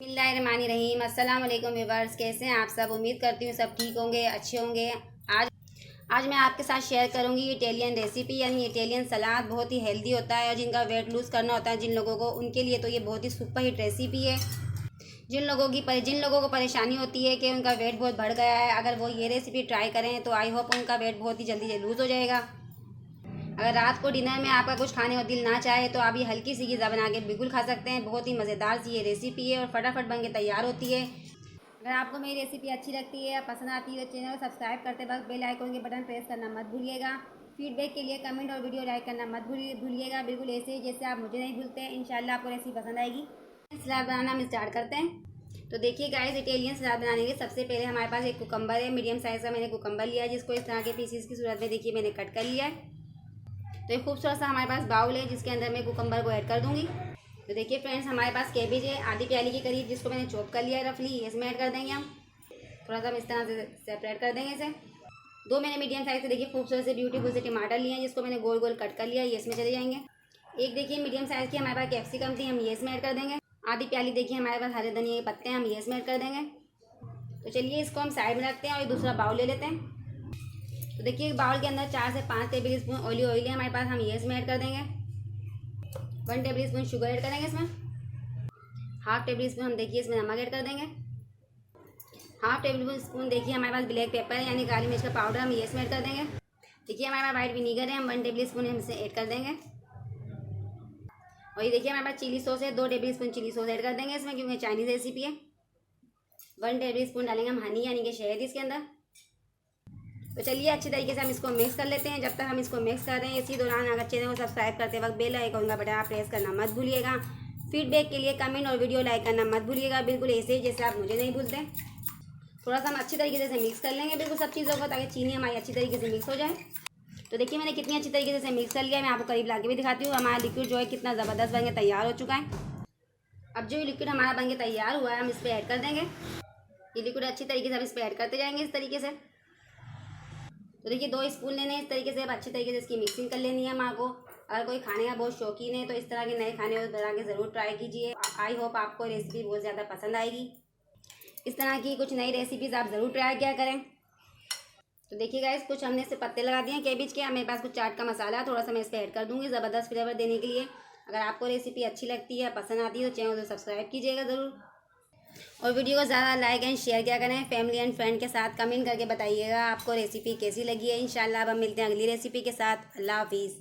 बिस्मिल्लाहिर्रहमानिर्रहीम। अस्सलाम वालेकुम व्यूअर्स, कैसे हैं आप सब। उम्मीद करती हूँ सब ठीक होंगे, अच्छे होंगे। आज मैं आपके साथ शेयर करूँगी इटालियन रेसिपी, यानी इटालियन सलाद। बहुत ही हेल्दी होता है और जिनका वेट लूज़ करना होता है जिन लोगों को, उनके लिए तो ये बहुत ही सुपर हिट रेसिपी है। जिन लोगों को परेशानी होती है कि उनका वेट बहुत बढ़ गया है, अगर वो ये रेसिपी ट्राई करें तो आई होप उनका वेट बहुत ही जल्दी लूज़ हो जाएगा। अगर रात को डिनर में आपका कुछ खाने का दिल ना चाहे तो आप ये हल्की सी ग़िज़ा बना के बिल्कुल खा सकते हैं। बहुत ही मज़ेदार सी ये रेसिपी है और फटाफट बन के तैयार होती है। अगर आपको मेरी रेसिपी अच्छी लगती है या पसंद आती है तो चैनल को सब्सक्राइब करते वक्त बेल आइकन के बटन प्रेस करना मत भूलिएगा। फीडबैक के लिए कमेंट और वीडियो लाइक करना मत भूलिएगा, बिल्कुल ऐसे ही जैसे आप मुझे नहीं भूलते हैं। इंशाल्लाह आपको रेसिपी पसंद आएगी। सलाद बनाना हम स्टार्ट करते हैं। तो देखिए गाइस, इटालियन सलाद बनाने के सबसे पहले हमारे पास एक कुकम्बर है। मीडियम साइज़ का मैंने कुकम्बर लिया है, जिसको इस तरह के पीसीस की सूरत में देखिए मैंने कट कर लिया है। तो एक खूबसूरत सा हमारे पास बाउल है जिसके अंदर मैं कुकम्बर को ऐड कर दूंगी। तो देखिए फ्रेंड्स, हमारे पास कैबेज है आधी प्याली के करीब, जिसको मैंने चॉप कर लिया है रफली। इसमें ऐड कर देंगे हम। थोड़ा सा हम इस तरह से सेपरेट कर देंगे इसे। दो मैंने मीडियम साइज से देखिए खूबसूरत से ब्यूटीफुल से टमाटर लिए हैं, जिसको मैंने गोल गोल कट कर लिया है। ये इसमें चले जाएंगे। एक देखिए मीडियम साइज़ की हमारे पास कैप्सिकम थी, हम ये इसमें ऐड कर देंगे। आधी प्याली देखिए हमारे पास हरे धनिया के पत्ते हैं, हम ये इसमें ऐड कर देंगे। तो चलिए इसको हम साइड में रखते हैं और एक दूसरा बाउल ले लेते हैं। तो देखिए बाउल के अंदर 4 से 5 टेबल स्पून ऑलिव ऑयल है हमारे पास, हम ये इसमें ऐड कर देंगे। 1 टेबल स्पून शुगर ऐड करेंगे इसमें। हाफ टेबल स्पून हम देखिए इसमें नमक ऐड कर देंगे। हाफ टेबल स्पून देखिए हमारे पास ब्लैक पेपर है, यानी काली मिर्च का पाउडर, हम ये इसमें ऐड कर देंगे। देखिए हमारे पास वाइट विनीगर है, हम 1 टेबल स्पून हम इसे ऐड कर देंगे। और ये देखिए हमारे पास चिली सॉस है, 2 tablespoon chilli sauce add कर देंगे इसमें, क्योंकि चाइनीज़ रेसिपी है। 1 टेबल स्पून डालेंगे हम हनी, यानी कि शहद इसके अंदर। तो चलिए अच्छी तरीके से हम इसको मिक्स कर लेते हैं। जब तक हम इसको मिक्स कर रहे हैं, इसी दौरान अगर चैनल को सब्सक्राइब करते वक्त बेल आइकन का बटन प्रेस करना मत भूलिएगा। फीडबैक के लिए कमेंट और वीडियो लाइक करना मत भूलिएगा, बिल्कुल ऐसे ही जैसे आप मुझे नहीं भूलते। थोड़ा सा हम अच्छी तरीके से मिक्स कर लेंगे बिल्कुल सब चीज़ों को, ताकि चीनी हमारी अच्छी तरीके से मिक्स हो जाए। तो देखिए मैंने कितनी अच्छी तरीके से मिक्स कर लिया है। मैं आपको करीब ला के भी दिखाती हूँ। हमारा लिक्विड जो है कितना ज़बरदस्त बन के तैयार हो चुका है। अब जो लिक्विड हमारा बन के तैयार हुआ है, हम इस पर ऐड कर देंगे। ये लिक्विड अच्छी तरीके से हम इस पर ऐड करते जाएंगे इस तरीके से। तो देखिए 2 स्पून लेने हैं इस तरीके से। अब अच्छी तरीके से इसकी मिक्सिंग कर लेनी है माँ को। अगर कोई खाने का बहुत शौकीन है तो इस तरह के नए खाने बना के ज़रूर ट्राई कीजिए। आई होप आपको रेसिपी बहुत ज़्यादा पसंद आएगी। इस तरह की कुछ नई रेसिपीज़ आप ज़रूर ट्राई किया करें। तो देखिए गाइस, कुछ हमने इससे पत्ते लगा दिए हैं कैबेज के। मेरे पास कुछ चाट का मसाला थोड़ा सा मैं इस पर ऐड कर दूँगी ज़बरदस्त फ्लेवर देने के लिए। अगर आपको रेसिपी अच्छी लगती है, पसंद आती है तो चैनल को सब्सक्राइब कीजिएगा ज़रूर। और वीडियो को ज़्यादा लाइक एंड शेयर किया करें। फैमिली एंड फ्रेंड के साथ कमेंट करके बताइएगा आपको रेसिपी कैसी लगी है। इंशाल्लाह अब हम मिलते हैं अगली रेसिपी के साथ। अल्लाह हाफिज़।